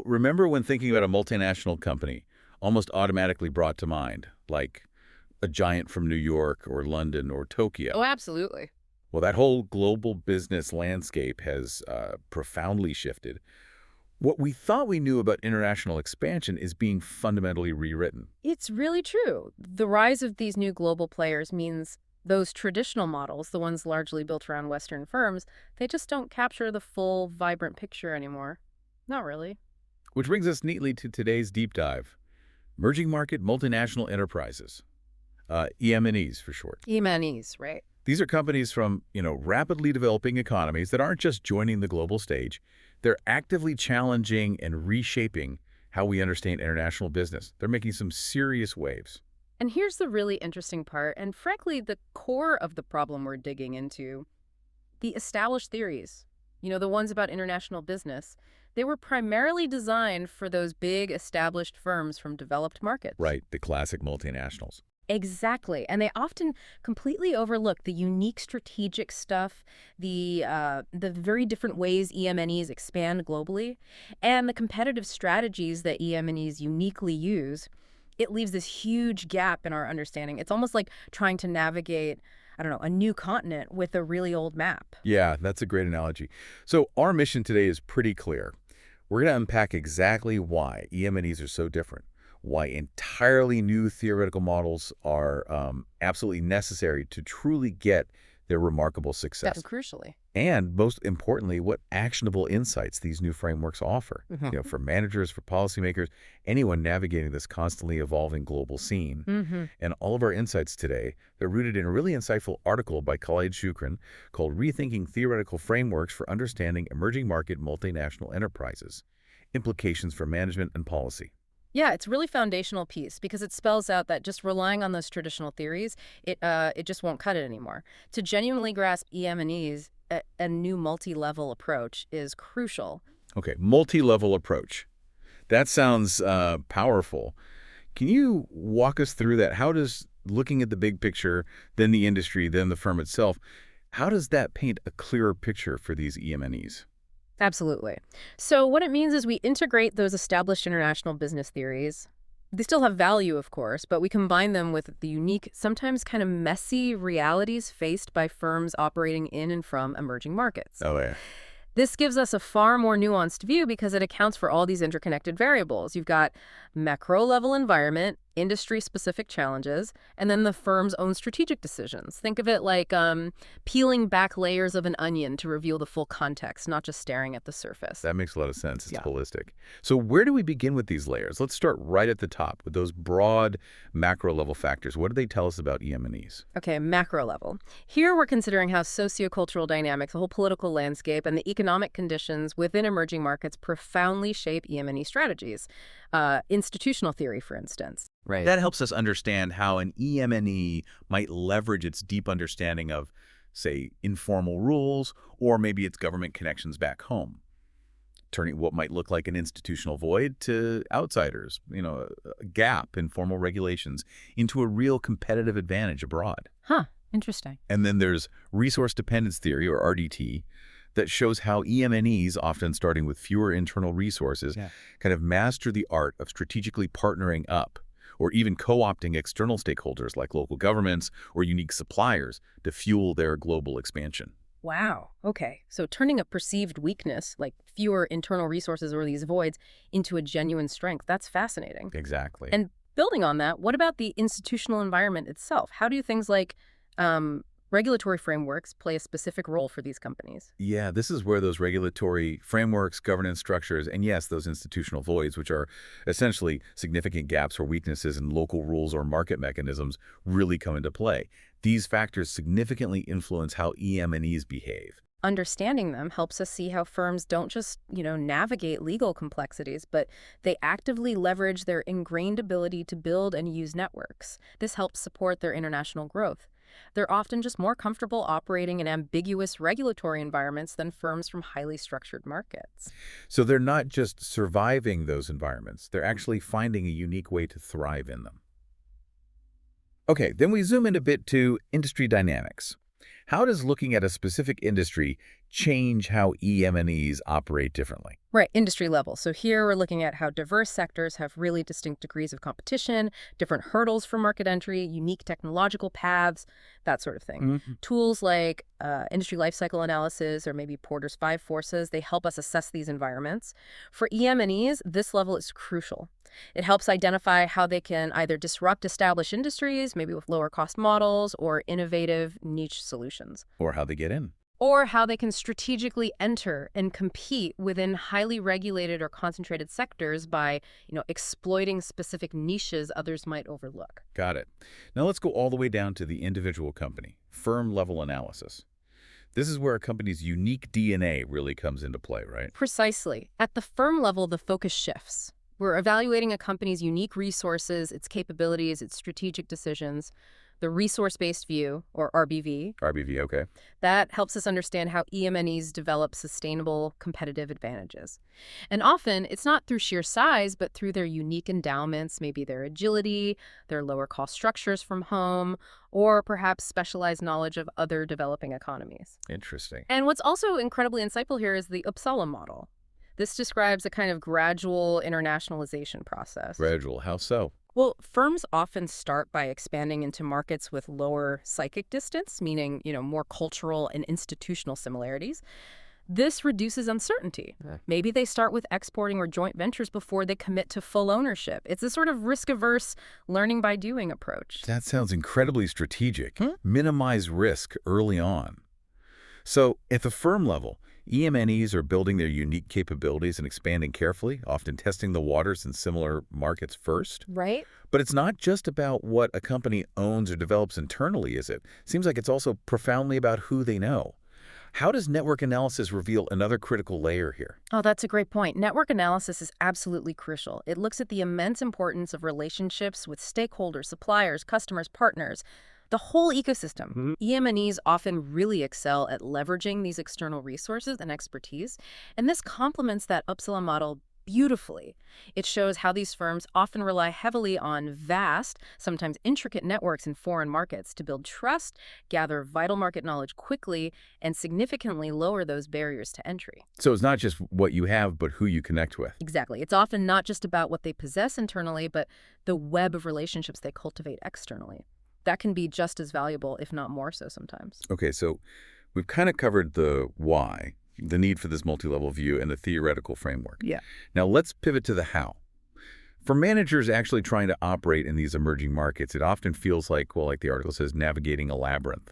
Remember when thinking about a multinational company almost automatically brought to mind, like a giant from New York or London or Oh, Tokyo? absolutely. Well, that whole global business landscape has profoundly shifted. What we thought we knew about international expansion is being fundamentally rewritten. It's really true. The rise of these new global players means those traditional models, the ones largely built around Western firms, they just don't capture the full, vibrant picture anymore. Not really. Which brings us neatly to today's deep dive. Emerging market multinational enterprises, EM&Es for short. Yemenis, right? These are companies from, rapidly developing economies that aren't just joining the global stage. They're actively challenging and reshaping how we understand international business. They're making some serious waves. And here's the really interesting part, and frankly, the core of the problem we're digging into. The established theories, the ones about international business, they were primarily designed for those big established firms from developed markets. Right, the classic multinationals. Exactly. And they often completely overlook the unique strategic stuff, the very different ways EMNEs expand globally, and the competitive strategies that EMNEs uniquely use. It leaves this huge gap in our understanding. It's almost like trying to navigate, I don't know, a new continent with a really old map. Yeah, that's a great analogy. So our mission today is pretty clear. We're going to unpack exactly why EM&Es are so different, why entirely new theoretical models are absolutely necessary to truly get their remarkable That's success. crucially. And most importantly, what actionable insights these new frameworks offer, for managers, for policymakers, anyone navigating this constantly evolving global scene. Mm-hmm. And all of our insights today, they're rooted in a really insightful article by Khaled Shukran called Rethinking Theoretical Frameworks for Understanding Emerging Market Multinational Enterprises, Implications for Management and Policy. Yeah, it's really foundational piece because it spells out that just relying on those traditional theories, it just won't cut it anymore. To genuinely grasp EM&Es, a new multi-level approach is crucial. Okay, multi-level approach. That sounds powerful. Can you walk us through that? How does looking at the big picture, then the industry, then the firm itself, how does that paint a clearer picture for these EM&Es? Absolutely. So what it means is we integrate those established international business theories. They still have value, of course, but we combine them with the unique, sometimes kind of messy realities faced by firms operating in and from emerging markets. Oh, yeah. This gives us a far more nuanced view because it accounts for all these interconnected variables. You've got macro-level environment, industry-specific challenges, and then the firm's own strategic decisions. Think of it like peeling back layers of an onion to reveal the full context, not just staring at the surface. That makes a lot of sense. It's Yeah. holistic. So where do we begin with these layers? Let's start right at the top with those broad macro level factors. What do they tell us about EM&Es? Okay, macro level. Here we're considering how sociocultural dynamics, the whole political landscape, and the economic conditions within emerging markets profoundly shape EM&E strategies. Institutional theory, for instance. Right. That helps us understand how an EM&E might leverage its deep understanding of, say, informal rules or maybe its government connections back home, turning what might look like an institutional void to outsiders, a gap in formal regulations into a real competitive advantage abroad. Huh, interesting. And then there's resource dependence theory, or RDT, that shows how EM&Es, often starting with fewer internal resources, Yeah. kind of master the art of strategically partnering up or even co-opting external stakeholders like local governments or unique suppliers to fuel their global expansion. Wow. Okay. So turning a perceived weakness, like fewer internal resources or these voids, into a genuine strength, that's fascinating. Exactly. And building on that, what about the institutional environment itself? How do things like regulatory frameworks play a specific role for these companies? Yeah, this is where those regulatory frameworks, governance structures, and yes, those institutional voids, which are essentially significant gaps or weaknesses in local rules or market mechanisms, really come into play. These factors significantly influence how EM&Es behave. Understanding them helps us see how firms don't just, navigate legal complexities, but they actively leverage their ingrained ability to build and use networks. This helps support their international growth. They're often just more comfortable operating in ambiguous regulatory environments than firms from highly structured markets. So they're not just surviving those environments, they're actually finding a unique way to thrive in them. Okay, then we zoom in a bit to industry dynamics. How does looking at a specific industry change how EM&Es operate differently. Right, industry level. So here we're looking at how diverse sectors have really distinct degrees of competition, different hurdles for market entry, unique technological paths, that sort of thing. Mhm. Tools like industry lifecycle analysis or maybe Porter's five forces, they help us assess these environments. For EM&Es, this level is crucial. It helps identify how they can either disrupt established industries, maybe with lower cost models or innovative niche solutions, Or how they get in. or how they can strategically enter and compete within highly regulated or concentrated sectors by, exploiting specific niches others might overlook. Got it. Now let's go all the way down to the individual company, firm-level analysis. This is where a company's unique DNA really comes into play, right? Precisely. At the firm level, the focus shifts. We're evaluating a company's unique resources, its capabilities, its strategic decisions. The resource-based view, or RBV, RBV, okay. that helps us understand how EM&Es develop sustainable competitive advantages. And often, it's not through sheer size, but through their unique endowments, maybe their agility, their lower cost structures from home, or perhaps specialized knowledge of other developing economies. Interesting. And what's also incredibly insightful here is the Uppsala model. This describes a kind of gradual internationalization process. Gradual, how so? Well, firms often start by expanding into markets with lower psychic distance, meaning, more cultural and institutional similarities. This reduces uncertainty. Maybe they start with exporting or joint ventures before they commit to full ownership. It's a sort of risk-averse, learning by doing approach. That sounds incredibly strategic. Hmm? Minimize risk early on. So, at the firm level, EM&Es are building their unique capabilities and expanding carefully, often testing the waters in similar markets first. Right? But it's not just about what a company owns or develops internally, is it? Seems like it's also profoundly about who they know. How does network analysis reveal another critical layer here? Oh, that's a great point. Network analysis is absolutely crucial. It looks at the immense importance of relationships with stakeholders, suppliers, customers, partners, the whole ecosystem. EM&Es often really excel at leveraging these external resources and expertise, and this complements that Uppsala model beautifully. It shows how these firms often rely heavily on vast, sometimes intricate networks in foreign markets to build trust, gather vital market knowledge quickly, and significantly lower those barriers to entry. So it's not just what you have, but who you connect with. Exactly. It's often not just about what they possess internally, but the web of relationships they cultivate externally. That can be just as valuable, if not more so sometimes. Okay, so we've kind of covered the why, the need for this multi-level view, and the theoretical framework. Yeah. Now let's pivot to the how. For managers actually trying to operate in these emerging markets, it often feels like, well, like the article says, navigating a labyrinth,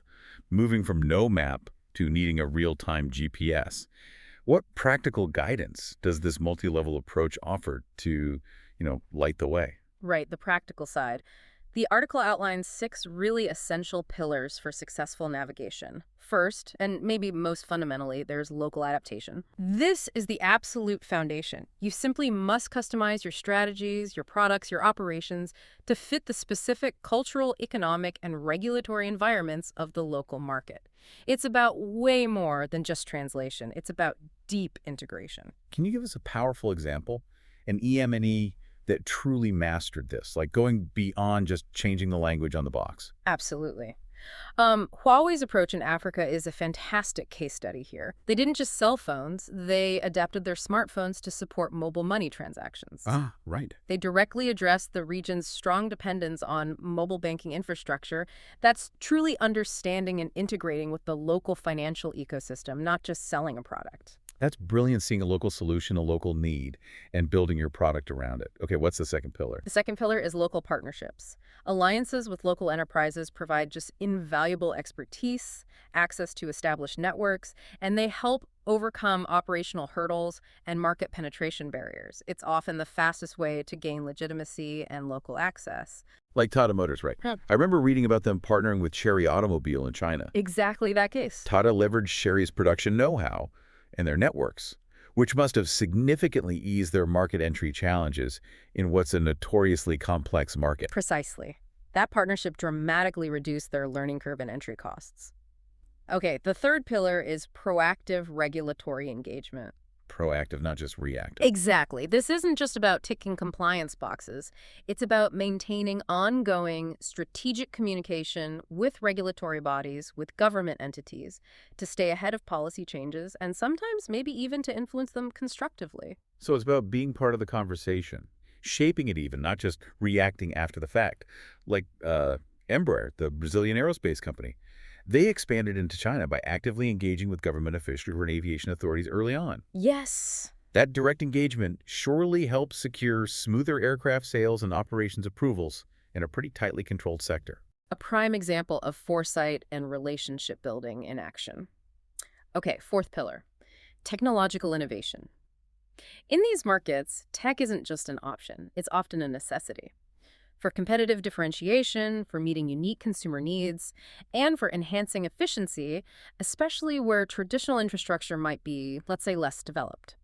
moving from no map to needing a real-time GPS. What practical guidance does this multi-level approach offer to, light the way? Right, the practical side. The article outlines 6 really essential pillars for successful navigation. First, and maybe most fundamentally, there's local adaptation. This is the absolute foundation. You simply must customize your strategies, your products, your operations to fit the specific cultural, economic, and regulatory environments of the local market. It's about way more than just translation. It's about deep integration. Can you give us a powerful example? An EM&E that truly mastered this, like going beyond just changing the language on the box? Absolutely. Huawei's approach in Africa is a fantastic case study here. They didn't just sell phones, they adapted their smartphones to support mobile money transactions. Ah, right. They directly addressed the region's strong dependence on mobile banking infrastructure that's truly understanding and integrating with the local financial ecosystem, not just selling a product. That's brilliant, seeing a local solution, a local need, and building your product around it. Okay, what's the second pillar? The second pillar is local partnerships. Alliances with local enterprises provide just invaluable expertise, access to established networks, and they help overcome operational hurdles and market penetration barriers. It's often the fastest way to gain legitimacy and local access. Like Tata Motors, right? Yeah. I remember reading about them partnering with Chery Automobile in China. Exactly that case. Tata leveraged Chery's production know-how and their networks, which must have significantly eased their market entry challenges in what's a notoriously complex market. Precisely. That partnership dramatically reduced their learning curve and entry costs. Okay, the third pillar is proactive regulatory engagement. proactive, not just reactive. Exactly. This isn't just about ticking compliance boxes. It's about maintaining ongoing strategic communication with regulatory bodies, with government entities, to stay ahead of policy changes and sometimes maybe even to influence them constructively. So it's about being part of the conversation, shaping it even, not just reacting after the fact. Like Embraer, the Brazilian aerospace company. They expanded into China by actively engaging with government officials and aviation authorities early on. Yes. That direct engagement surely helps secure smoother aircraft sales and operations approvals in a pretty tightly controlled sector. A prime example of foresight and relationship building in action. Okay, fourth pillar, technological innovation. In these markets, tech isn't just an option, it's often a necessity. For competitive differentiation, for meeting unique consumer needs, and for enhancing efficiency, especially where traditional infrastructure might be, let's say, less developed.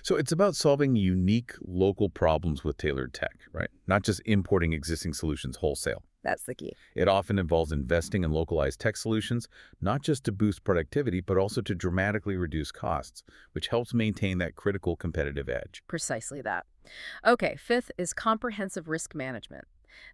So it's about solving unique local problems with tailored tech, right? Not just importing existing solutions wholesale. That's the key. It often involves investing in localized tech solutions, not just to boost productivity, but also to dramatically reduce costs, which helps maintain that critical competitive edge. Precisely that. Okay, fifth is comprehensive risk management.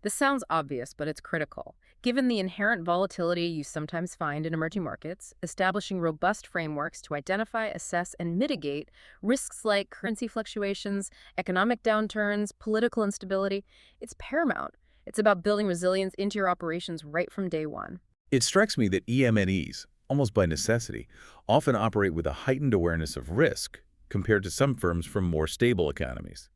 This sounds obvious, but it's critical. Given the inherent volatility you sometimes find in emerging markets, establishing robust frameworks to identify, assess, and mitigate risks like currency fluctuations, economic downturns, political instability, it's paramount. It's about building resilience into your operations right from day one. It strikes me that EMNEs, almost by necessity, often operate with a heightened awareness of risk compared to some firms from more stable economies.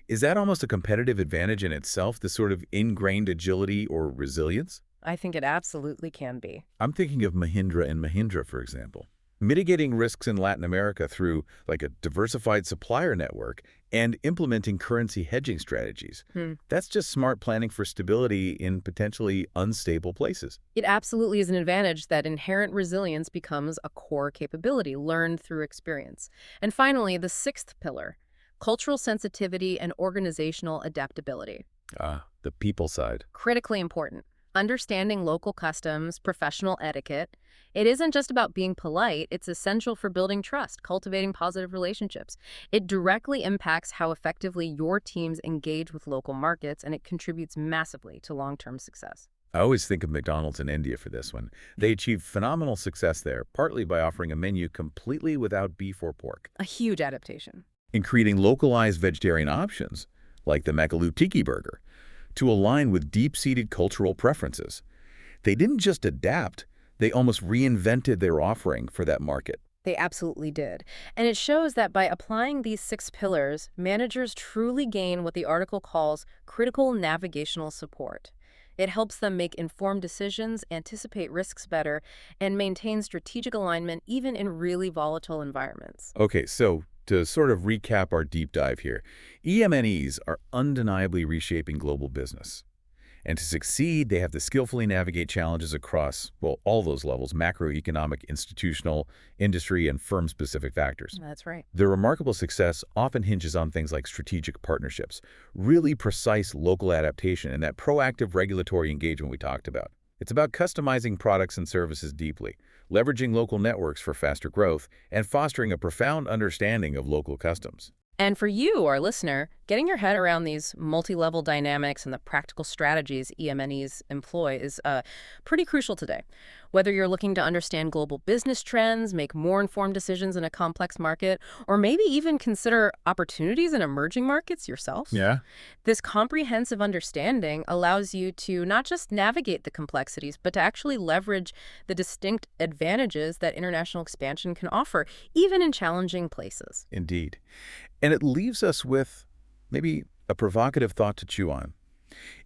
Is that almost a competitive advantage in itself, this sort of ingrained agility or resilience? I think it absolutely can be. I'm thinking of Mahindra and Mahindra, for example. Mitigating risks in Latin America through like a diversified supplier network and implementing currency hedging strategies. That's just smart planning for stability in potentially unstable places. It absolutely is an advantage that inherent resilience becomes a core capability learned through experience. And finally, the sixth pillar, cultural sensitivity and organizational adaptability. The people side. Critically important. Understanding local customs, professional etiquette. It isn't just about being polite, it's essential for building trust, cultivating positive relationships. It directly impacts how effectively your teams engage with local markets, and it contributes massively to long-term success. I always think of McDonald's in India for this one. They achieved phenomenal success there, partly by offering a menu completely without beef or pork, A huge adaptation. in creating localized vegetarian options, like the Makaloo Tiki Burger, to align with deep-seated cultural preferences. They didn't just adapt, they almost reinvented their offering for that market. They absolutely did. And it shows that by applying these 6 pillars, managers truly gain what the article calls critical navigational support. It helps them make informed decisions, anticipate risks better, and maintain strategic alignment even in really volatile environments. Okay, so to sort of recap our deep dive here, EMNEs are undeniably reshaping global business. And to succeed, they have to skillfully navigate challenges across, well, all those levels: macroeconomic, institutional, industry, and firm-specific factors. That's right. Their remarkable success often hinges on things like strategic partnerships, really precise local adaptation, and that proactive regulatory engagement we talked about. It's about customizing products and services deeply, leveraging local networks for faster growth, and fostering a profound understanding of local customs. And for you, our listener, getting your head around these multi-level dynamics and the practical strategies EMNEs employ is pretty crucial today. Whether you're looking to understand global business trends, make more informed decisions in a complex market, or maybe even consider opportunities in emerging markets yourself, Yeah. this comprehensive understanding allows you to not just navigate the complexities, but to actually leverage the distinct advantages that international expansion can offer, even in challenging places. Indeed. And it leaves us with maybe a provocative thought to chew on.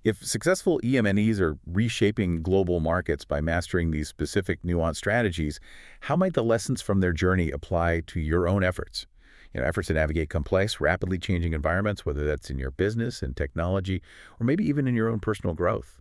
If successful EMNEs are reshaping global markets by mastering these specific nuanced strategies, how might the lessons from their journey apply to your own efforts? Efforts to navigate complex, rapidly changing environments, whether that's in your business and technology, or maybe even in your own personal growth.